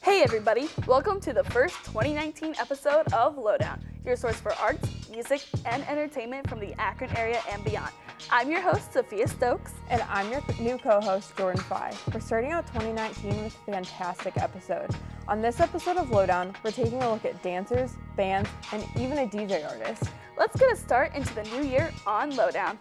Hey everybody, welcome to the first 2019 episode of Lowdown, your source for arts, music, and entertainment from the Akron area and beyond. I'm your host, Sophia Stokes. And I'm your new co-host, Jordyn Fye. We're starting out 2019 with a fantastic episode. On this episode of Lowdown, we're taking a look at dancers, bands, and even a DJ artist. Let's get a start into the new year on Lowdown.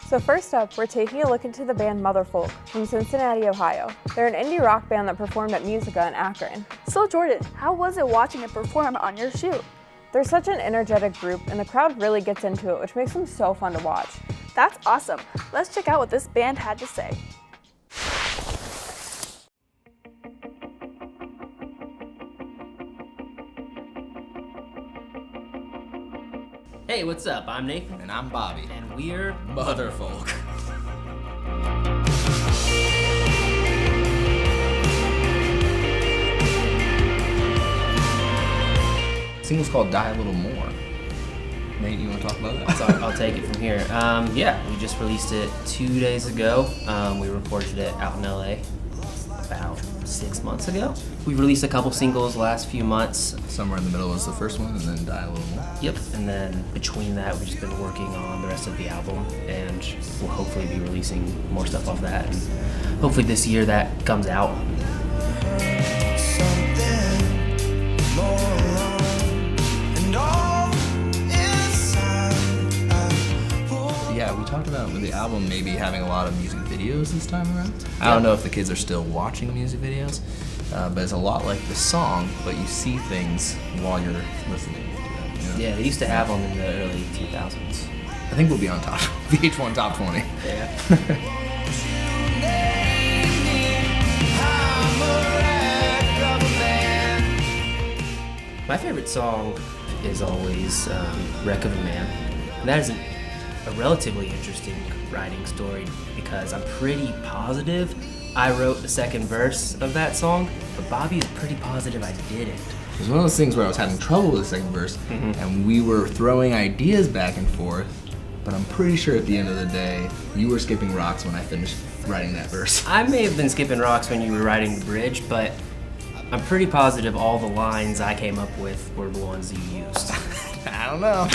So first up, we're taking a look into the band Motherfolk from Cincinnati, Ohio. They're an indie rock band that performed at Musica in Akron. So Jordyn, how was it watching it perform on your shoot? They're such an energetic group, and the crowd really gets into it, which makes them so fun to watch. That's awesome. Let's check out what this band had to say. Hey, what's up? I'm Nathan. And I'm Bobby. And we're Motherfolk. The single's called Die a Little More. Nate, you want to talk about that? So I'll take it from here. We just released it 2 days ago. We recorded it out in LA about 6 months ago. We've released a couple singles the last few months. Somewhere in the middle was the first one, and then Die a Little More. Yep, and then between that, we've just been working on the rest of the album, and we'll hopefully be releasing more stuff off that. And hopefully this year that comes out. Yeah, we talked about with the album maybe having a lot of music videos this time around. I don't know if the kids are still watching music videos, but it's a lot like the song, but you see things while you're listening to them. You know? Yeah, they used to have them in the early 2000s. I think we'll be on top VH1 Top 20. Yeah. My favorite song is always Wreck of a Man. And that is a relatively interesting writing story because I'm pretty positive I wrote the second verse of that song, but Bobby is pretty positive I didn't. It was one of those things where I was having trouble with the second verse, and we were throwing ideas back and forth, but I'm pretty sure at the end of the day, you were skipping rocks when I finished writing that verse. I may have been skipping rocks when you were writing the bridge, but I'm pretty positive all the lines I came up with were the ones you used. I don't know.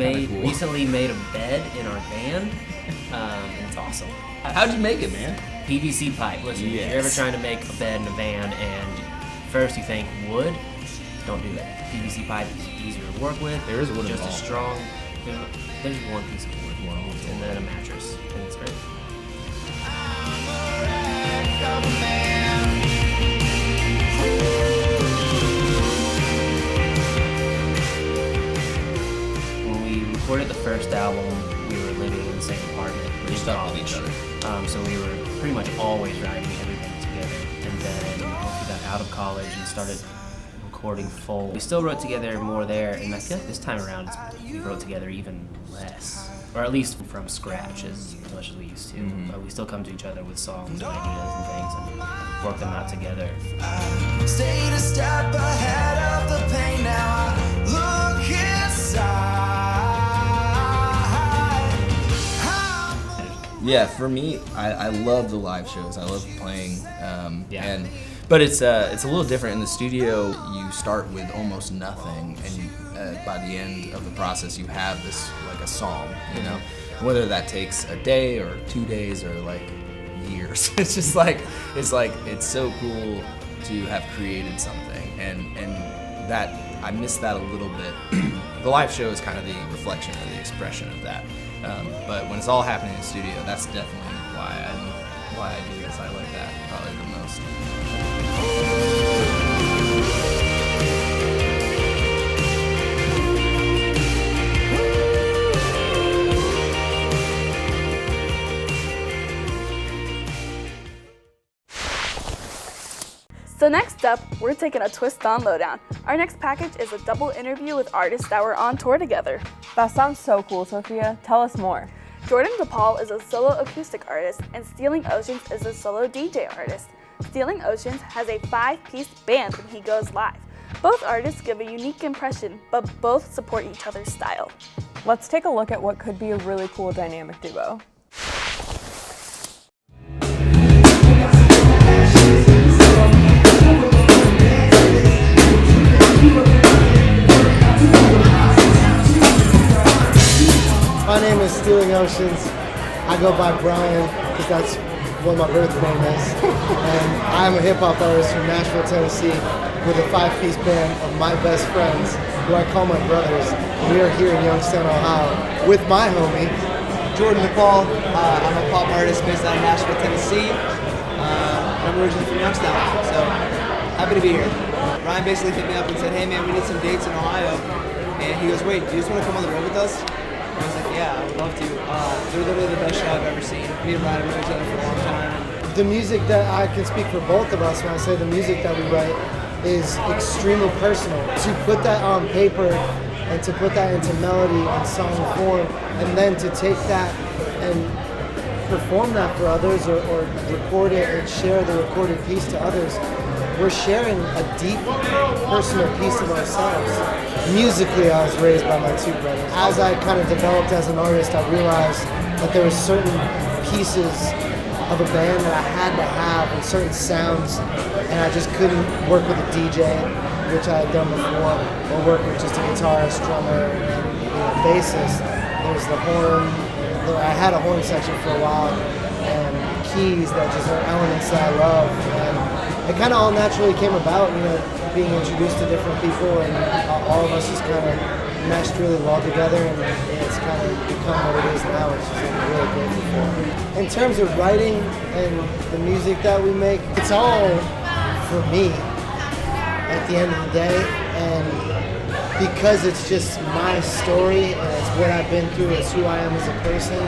Recently made a bed in our van, and it's awesome. How'd you make it, man? PVC pipe. Listen, if you're ever trying to make a bed in a van and first you think wood, don't do that. PVC pipe is easier to work with. There is wood just involved. as strong. There's one piece of wood, and then a mattress, and it's great. When we recorded the first album, we were living in the same apartment. We stuck with each other. So we were pretty much always writing everything together. And then once we got out of college and started recording full, we still wrote together more there. And I feel like this time around, we wrote together even less. Or at least from scratch as much as we used to. But we still come to each other with songs and ideas and things and work them out together. Stayed a step ahead of the pain, now I look inside. Yeah, for me, I love the live shows. I love playing, but it's a little different in the studio. You start with almost nothing, and by the end of the process, you have this like a song, you know. Whether that takes a day or 2 days or like years, it's just like it's so cool to have created something, and that I miss that a little bit. The live show is kind of the reflection or the expression of that. But when it's all happening in the studio, that's definitely why I do this. I like that probably the most. So next up, we're taking a twist on Lowdown. Our next package is a double interview with artists that were on tour together. That sounds so cool, Sophia. Tell us more. Jordyn DePaul is a solo acoustic artist, and Stealing Oceans is a solo DJ artist. Stealing Oceans has a 5-piece band when he goes live. Both artists give a unique impression, but both support each other's style. Let's take a look at what could be a really cool dynamic duo. My name is Stealing Oceans. I go by Brian because that's what my birth name is. And I'm a hip-hop artist from Nashville, Tennessee with a 5-piece band of my best friends who I call my brothers. We are here in Youngstown, Ohio with my homie, Jordyn DePaul. I'm a pop artist based out of Nashville, Tennessee. I'm originally from Youngstown, so happy to be here. Ryan basically hit me up and said, hey man, we need some dates in Ohio. And he goes, wait, do you just want to come on the road with us? I was like, yeah, I would love to. They're literally the best show I've ever seen. Me and Ryan have known each other for a long time. The music that I can speak for both of us when I say the music that we write is extremely personal. To put that on paper and to put that into melody and song form, and then to take that and perform that for others or record it and share the recorded piece to others, we're sharing a deep personal piece of ourselves. Musically, I was raised by my two brothers. As I kind of developed as an artist, I realized that there were certain pieces of a band that I had to have and certain sounds, and I just couldn't work with a DJ, which I had done before, or work with just a guitarist, drummer, and bassist. There's the horn. I had a horn section for a while, and keys that just are elements that I love. And it kind of all naturally came about, being introduced to different people, and all of us just kind of meshed really well together, and it's kind of become what it is now, which is I'm really grateful for. In terms of writing and the music that we make, it's all for me at the end of the day, and because it's just my story and it's what I've been through, it's who I am as a person,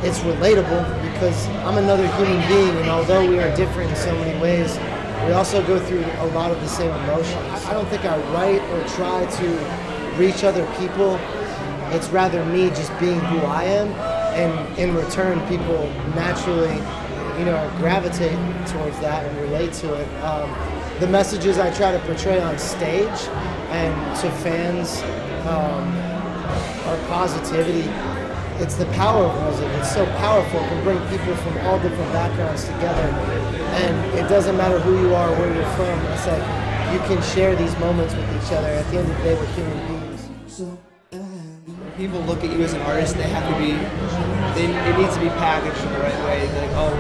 it's relatable because I'm another human being, and although we are different in so many ways, we also go through a lot of the same emotions. I don't think I write or try to reach other people. It's rather me just being who I am, and in return, people naturally, gravitate towards that and relate to it. The messages I try to portray on stage and to fans are positivity. It's the power of music. It's so powerful. It can bring people from all different backgrounds together. And it doesn't matter who you are, where you're from. It's like you can share these moments with each other. At the end of the day, we're human beings. When people look at you as an artist, it needs to be packaged in the right way. They're like, oh,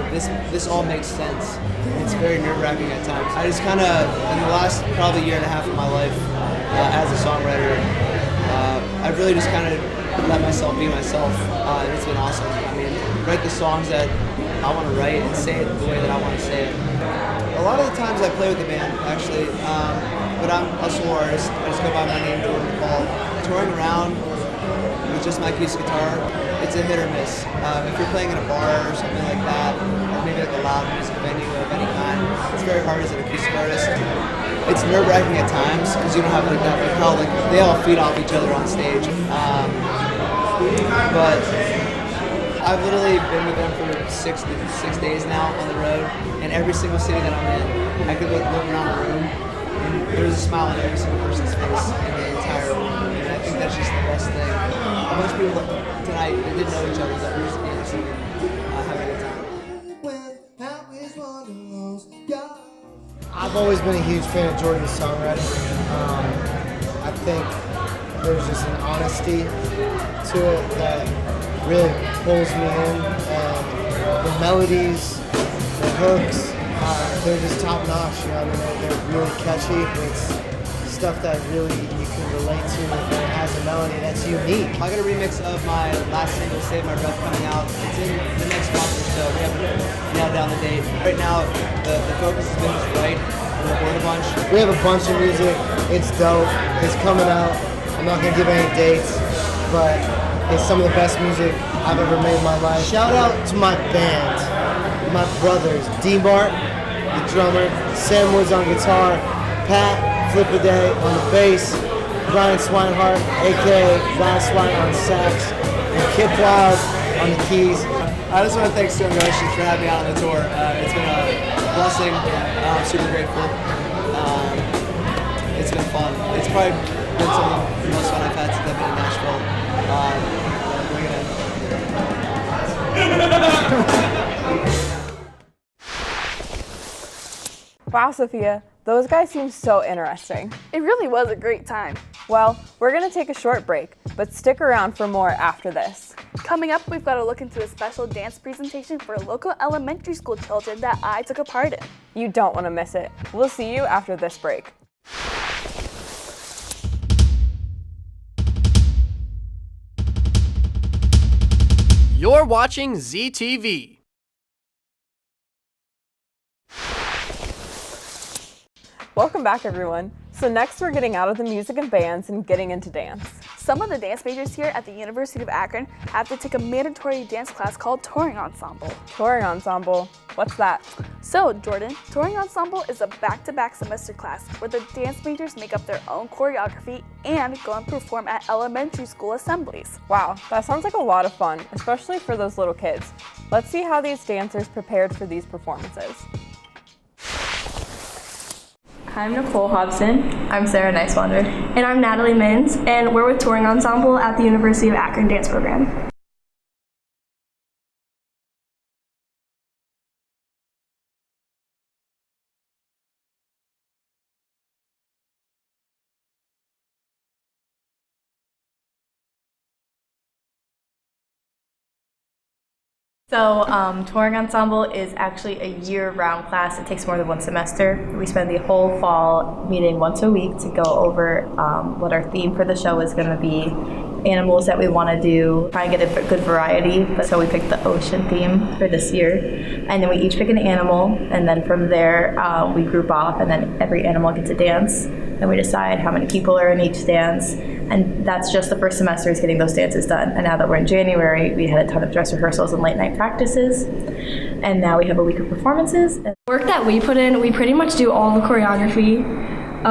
this all makes sense. It's very nerve-wracking at times. I just kind of, in the last probably year and a half of my life as a songwriter, I've really just kind of let myself be myself, and it's been awesome. I mean, write the songs that I want to write and say it the way that I want to say it. A lot of the times I play with the band, actually, but I'm a solo artist. I just go by my name, Jordyn DePaul. Touring around with just my acoustic guitar, it's a hit or miss. If you're playing in a bar or something like that, or maybe like a loud music venue of any kind, it's very hard as an acoustic artist. It's nerve-wracking at times because you don't have like that, like how like they all feed off each other on stage. But I've literally been with them for six days now on the road, and every single city that I'm in, I could look around the room, and there's a smile on every single person's face in the entire room, and I think that's just the best thing. A bunch of people tonight that didn't know each other that were just having a good time. I've always been a huge fan of Jordyn's songwriting. I think there's just an honesty to it that really pulls me in. The melodies, the hooks, they're just top notch. They're really catchy. It's stuff that really you can relate to, and it has a melody that's unique. I got a remix of my last single, Save My Breath, coming out. It's in the next month or so. We haven't nailed down the date. Right now, the focus has been just write and record a bunch. We have a bunch of music. It's dope. It's coming out. I'm not going to give any dates, but it's some of the best music I've ever made in my life. Shout out to my band, my brothers, D-Mart, the drummer, Sam Woods on guitar, Pat Flippaday on the bass, Brian Swinehart, aka Brian Swine on sax, and Kip Wild on the keys. I just want to thank Sophia and Jordyn for having me out on the tour. It's been a blessing. I'm super grateful. It's been fun. It's probably been some of the most fun I've had since I've been in Nashville. Wow, Sophia, those guys seem so interesting. It really was a great time. Well, we're gonna take a short break, but stick around for more after this. Coming up, we've got to look into a special dance presentation for local elementary school children that I took a part in. You don't want to miss it. We'll see you after this break. You're watching ZTV. Welcome back, everyone. So next we're getting out of the music and bands and getting into dance. Some of the dance majors here at the University of Akron have to take a mandatory dance class called Touring Ensemble. Touring Ensemble, what's that? So, Jordan, Touring Ensemble is a back-to-back semester class where the dance majors make up their own choreography and go and perform at elementary school assemblies. Wow, that sounds like a lot of fun, especially for those little kids. Let's see how these dancers prepared for these performances. I'm Nicole Hobson. I'm Sarah Nicewander. And I'm Natalie Mins, and we're with Touring Ensemble at the University of Akron Dance Program. So Touring Ensemble is actually a year-round class. It takes more than one semester. We spend the whole fall meeting once a week to go over what our theme for the show is going to be, animals that we want to do, try and get a good variety. So we picked the ocean theme for this year. And then we each pick an animal, and then from there we group off, and then every animal gets a dance. And we decide how many people are in each dance. And that's just the first semester is getting those dances done. And now that we're in January, we had a ton of dress rehearsals and late night practices. And now we have a week of performances. The work that we put in, we pretty much do all the choreography.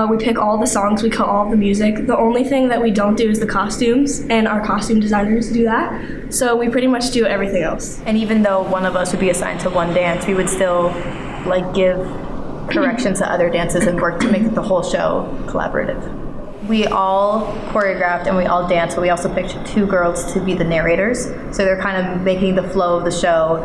We pick all the songs, we cut all the music. The only thing that we don't do is the costumes, and our costume designers do that. So we pretty much do everything else. And even though one of us would be assigned to one dance, we would still give corrections to other dances and work to make the whole show collaborative. We all choreographed and we all danced, but we also picked two girls to be the narrators. So they're kind of making the flow of the show,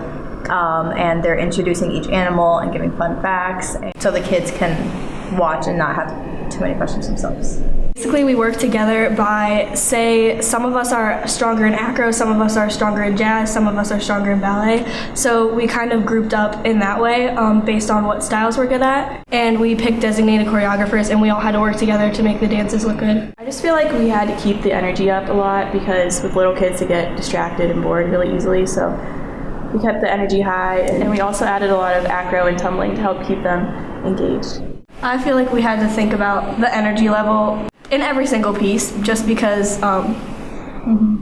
and they're introducing each animal and giving fun facts, so the kids can watch and not have too many questions themselves. Basically, we work together by, say, some of us are stronger in acro, some of us are stronger in jazz, some of us are stronger in ballet. So we kind of grouped up in that way based on what styles we're good at. And we picked designated choreographers, and we all had to work together to make the dances look good. I just feel like we had to keep the energy up a lot because with little kids they get distracted and bored really easily. So we kept the energy high, and we also added a lot of acro and tumbling to help keep them engaged. I feel like we had to think about the energy level in every single piece, just because,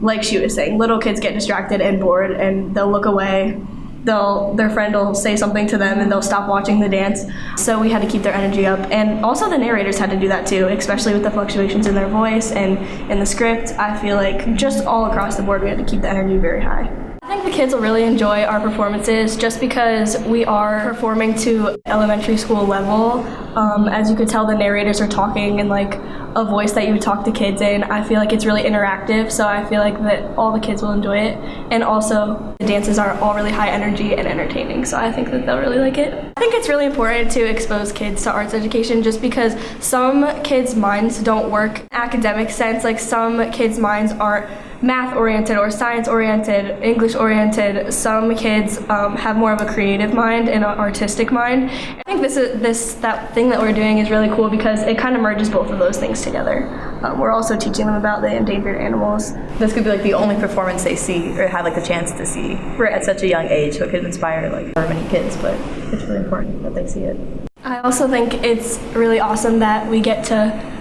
like she was saying, little kids get distracted and bored, and they'll look away. Their friend will say something to them, and they'll stop watching the dance. So we had to keep their energy up, and also the narrators had to do that too, especially with the fluctuations in their voice and in the script. I feel like just all across the board, we had to keep the energy very high. I think the kids will really enjoy our performances just because we are performing to elementary school level. As you could tell, the narrators are talking in a voice that you would talk to kids in. I feel like it's really interactive, so I feel like that all the kids will enjoy it. And also, the dances are all really high energy and entertaining, so I think that they'll really like it. I think it's really important to expose kids to arts education just because some kids' minds don't work in academic sense. Some kids' minds aren't math-oriented or science-oriented, English-oriented. Some kids have more of a creative mind and an artistic mind. I think that thing that we're doing is really cool because it kind of merges both of those things together. We're also teaching them about the endangered animals. This could be the only performance they see or have the chance to see at such a young age, so it could inspire however many kids, but it's really important that they see it. I also think it's really awesome that we get to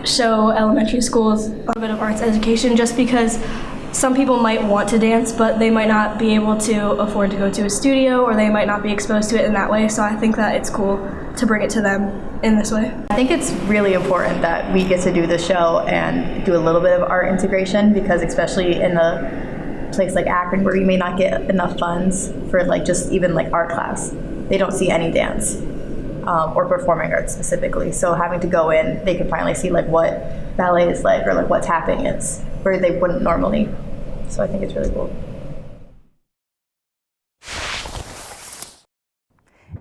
show elementary schools a bit of arts education just because some people might want to dance, but they might not be able to afford to go to a studio, or they might not be exposed to it in that way. So I think that it's cool to bring it to them in this way. I think it's really important that we get to do the show and do a little bit of art integration, because especially in a place like Akron where we may not get enough funds for like just even like art class, they don't see any dance or performing arts specifically. So having to go in, they can finally see like what ballet is like, or like what tapping is, where they wouldn't normally. So I think it's really cool.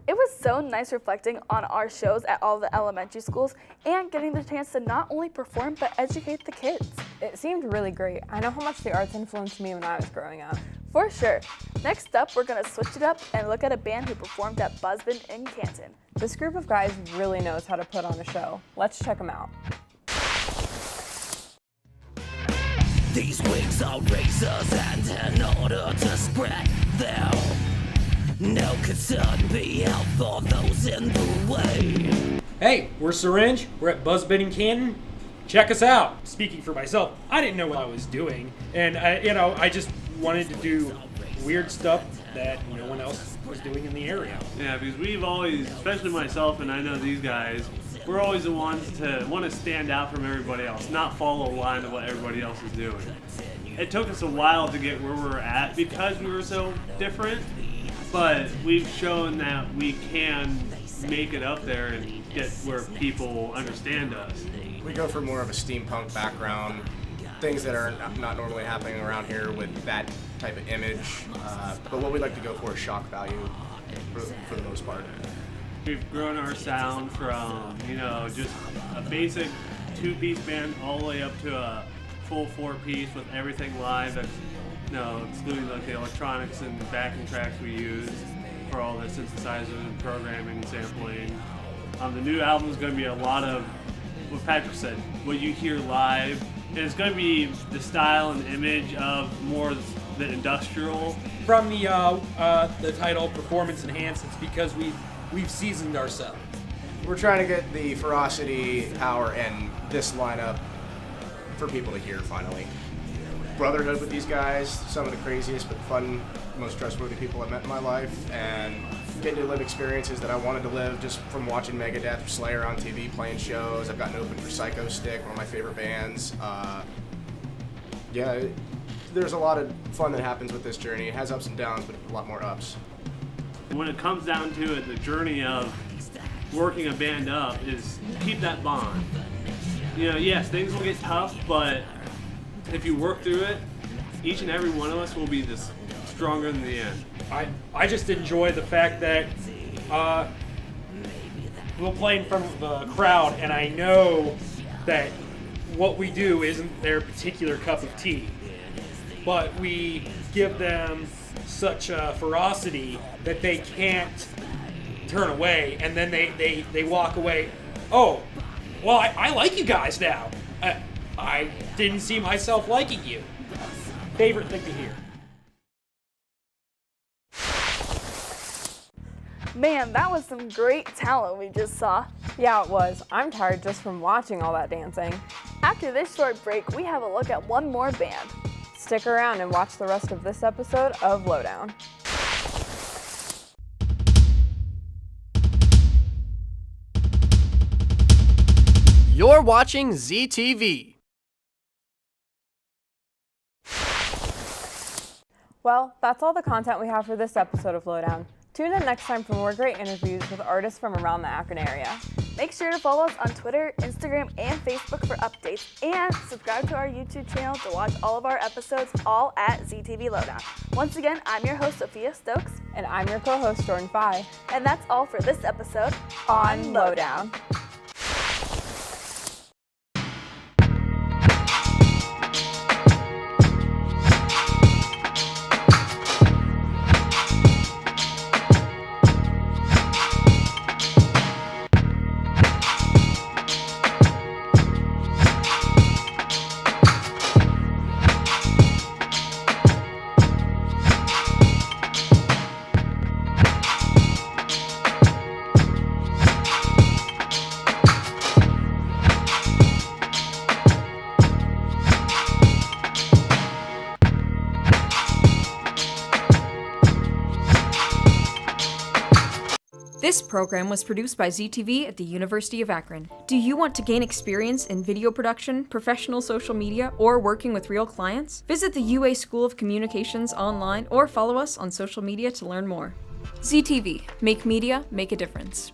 It was so nice reflecting on our shows at all the elementary schools and getting the chance to not only perform but educate the kids. It seemed really great. I know how much the arts influenced me when I was growing up. For sure. Next up, we're going to switch it up and look at a band who performed at Buzzbin in Canton. This group of guys really knows how to put on a show. Let's check them out. These wings are razors, and in order to spread them, no concern be out for those in the way. Hey, we're Syringe. We're at Buzzbin in Canton. Check us out. Speaking for myself, I didn't know what I was doing, and I just wanted to do weird stuff that no one else was doing in the area. Yeah, because we've always, especially myself and I know these guys, we're always the ones to want to stand out from everybody else, not follow a line of what everybody else is doing. It took us a while to get where we're at because we were so different, but we've shown that we can make it up there and get where people understand us. We go for more of a steampunk background, things that are not normally happening around here with that type of image, but what we like to go for is shock value for the most part. We've grown our sound from, just a basic two-piece band all the way up to a full four-piece with everything live, excluding like the electronics and backing tracks we use for all the synthesizers and programming and sampling. The new album is going to be a lot of what Patrick said, what you hear live, and it's going to be the style and image of more the industrial. From the title Performance Enhanced, it's because we've seasoned ourselves. We're trying to get the ferocity, power, and this lineup for people to hear finally. Brotherhood with these guys, some of the craziest but fun, most trustworthy people I've met in my life, and getting to live experiences that I wanted to live just from watching Megadeth or Slayer on TV, playing shows. I've gotten open for Psycho Stick, one of my favorite bands. There's a lot of fun that happens with this journey. It has ups and downs, but a lot more ups. When it comes down to it, the journey of working a band up is keep that bond. Yes, things will get tough, but if you work through it, each and every one of us will be this stronger in the end. I just enjoy the fact that we'll play in front of the crowd, and I know that what we do isn't their particular cup of tea, but we give them such a ferocity that they can't turn away, and then they walk away. Oh, well, I like you guys now. I didn't see myself liking you. Favorite thing to hear. Man, that was some great talent we just saw. Yeah, it was. I'm tired just from watching all that dancing. After this short break, we have a look at one more band. Stick around and watch the rest of this episode of Lowdown. You're watching ZTV. Well, that's all the content we have for this episode of Lowdown. Tune in next time for more great interviews with artists from around the Akron area. Make sure to follow us on Twitter, Instagram, and Facebook for updates, and subscribe to our YouTube channel to watch all of our episodes, all at ZTV Lowdown. Once again, I'm your host, Sophia Stokes. And I'm your co-host, Jordyn Fye. And that's all for this episode on Lowdown. This program was produced by ZTV at the University of Akron. Do you want to gain experience in video production, professional social media, or working with real clients? Visit the UA School of Communications online or follow us on social media to learn more. ZTV, make media, make a difference.